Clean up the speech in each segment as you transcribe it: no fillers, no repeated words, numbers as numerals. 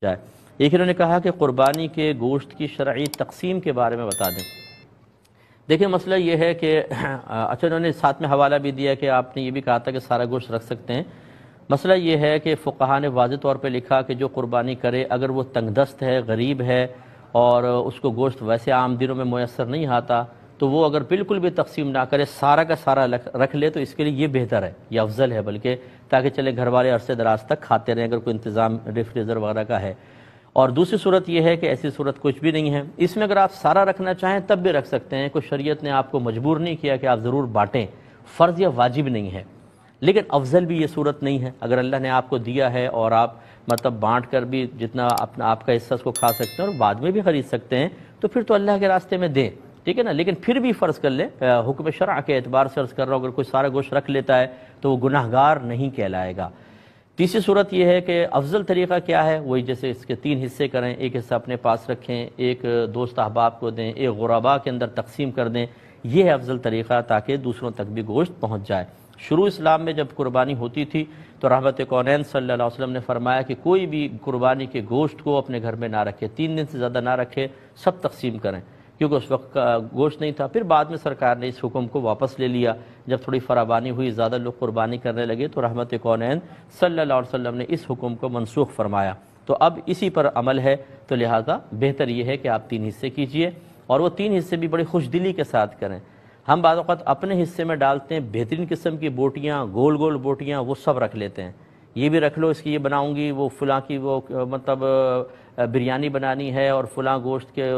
جائے۔ ایک انہوں نے کہا کہ قربانی کے گوشت کی شرعی تقسیم کے بارے میں بتا دیں۔ دیکھیں مسئلہ یہ ہے کہ اچھا انہوں نے ساتھ میں حوالہ بھی دیا کہ آپ نے یہ بھی کہا تھا کہ سارا گوشت رکھ سکتے ہیں۔ مسئلہ یہ ہے کہ فقہاء نے واضح طور پہ لکھا کہ جو قربانی کرے اگر وہ تنگ دست ہے، غریب ہے اور اس کو گوشت ویسے عام دنوں میں میسر نہیں آتا، تو وہ اگر بالکل بھی تقسیم نہ کرے، سارا کا سارا رکھ لے تو اس کے لیے یہ بہتر ہے، یہ افضل ہے بلکہ، تاکہ چلے گھر والے عرصے دراز تک کھاتے رہیں اگر کوئی انتظام ریفریزر وغیرہ کا ہے۔ اور دوسری صورت یہ ہے کہ ایسی صورت کچھ بھی نہیں ہے، اس میں اگر آپ سارا رکھنا چاہیں تب بھی رکھ سکتے ہیں، کوئی شریعت نے آپ کو مجبور نہیں کیا کہ آپ ضرور بانٹیں، فرض یا واجب نہیں ہے، لیکن افضل بھی یہ صورت نہیں ہے۔ اگر اللہ نے آپ کو دیا ہے اور آپ مطلب بانٹ کر بھی جتنا اپنا آپ کا حصہ اس کو کھا سکتے ہیں اور بعد میں بھی خرید سکتے ہیں تو پھر تو اللہ کے راستے میں دیں، ٹھیک ہے نا، لیکن پھر بھی فرض کر لیں حکم شرع کے اعتبار سے عرض کر رہا ہوں، اگر کوئی سارا گوشت رکھ لیتا ہے تو وہ گناہ گار نہیں کہلائے گا۔ تیسری صورت یہ ہے کہ افضل طریقہ کیا ہے، وہی جیسے اس کے 3 حصے کریں، ایک حصہ اپنے پاس رکھیں، ایک دوست احباب کو دیں، ایک غرباء کے اندر تقسیم کر دیں، یہ ہے افضل طریقہ تاکہ دوسروں تک بھی گوشت پہنچ جائے۔ شروع اسلام میں جب قربانی ہوتی تھی تو رحمت کونین صلی اللہ علیہ وسلم نے فرمایا کہ کوئی بھی قربانی کے گوشت کو اپنے گھر میں نہ رکھے، 3 دن سے زیادہ نہ رکھے، سب تقسیم کریں، کیونکہ اس وقت گوشت نہیں تھا۔ پھر بعد میں سرکار نے اس حکم کو واپس لے لیا، جب تھوڑی فراوانی ہوئی، زیادہ لوگ قربانی کرنے لگے تو رحمت کونین صلی اللہ علیہ وسلم نے اس حکم کو منسوخ فرمایا، تو اب اسی پر عمل ہے، تو لہٰذا بہتر یہ ہے کہ آپ 3 حصے کیجئے اور وہ 3 حصے بھی بڑی خوش دلی کے ساتھ کریں۔ ہم بعض اوقات اپنے حصے میں ڈالتے ہیں بہترین قسم کی بوٹیاں، گول گول بوٹیاں، وہ سب رکھ لیتے ہیں، یہ بھی رکھ لو، اس کی یہ بناؤں گی، وہ فلاں کی وہ مطلب بریانی بنانی ہے اور فلاں گوشت کے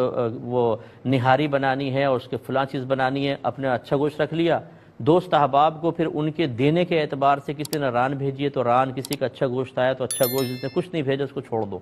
وہ نہاری بنانی ہے اور اس کے فلاں چیز بنانی ہے، اپنے اچھا گوشت رکھ لیا۔ دوست احباب کو پھر ان کے دینے کے اعتبار سے کسی نے ران بھیجیے تو ران، کسی کا اچھا گوشت آیا تو اچھا گوشت، جس نے کچھ نہیں بھیجا اس کو چھوڑ دو،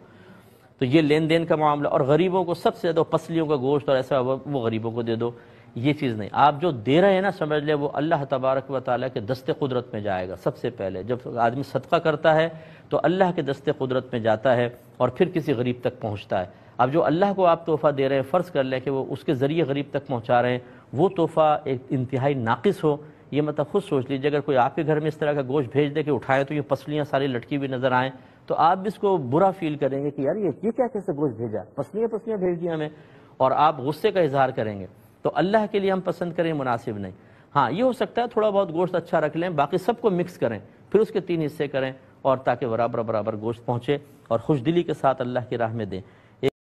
تو یہ لین دین کا معاملہ۔ اور غریبوں کو سب سے زیادہ پسلیوں کا گوشت اور ایسا وہ غریبوں کو دے دو، یہ چیز نہیں۔ آپ جو دے رہے ہیں نا، سمجھ لیں وہ اللہ تبارک و تعالیٰ کے دست قدرت میں جائے گا۔ سب سے پہلے جب آدمی صدقہ کرتا ہے تو اللہ کے دست قدرت میں جاتا ہے اور پھر کسی غریب تک پہنچتا ہے۔ اب جو اللہ کو آپ تحفہ دے رہے ہیں، فرض کر لیں کہ وہ اس کے ذریعے غریب تک پہنچا رہے ہیں، وہ تحفہ ایک انتہائی ناقص ہو، یہ مطلب خود سوچ لیجیے، اگر کوئی آپ کے گھر میں اس طرح کا گوشت بھیج دے کہ اٹھائیں تو یہ پسلیاں ساری لٹکی ہوئی نظر آئیں، تو آپ بھی اس کو برا فیل کریں گے کہ یار یہ کیا کیسے گوشت بھیجا، پسلیاں بھیج دیا ہمیں، اور آپ غصے کا اظہار کریں گے۔ تو اللہ کے لیے ہم پسند کریں، مناسب نہیں۔ ہاں یہ ہو سکتا ہے تھوڑا بہت گوشت اچھا رکھ لیں، باقی سب کو مکس کریں، پھر اس کے 3 حصے کریں، اور تاکہ برابر گوشت پہنچے اور خوش دلی کے ساتھ اللہ کی راہ میں دیں۔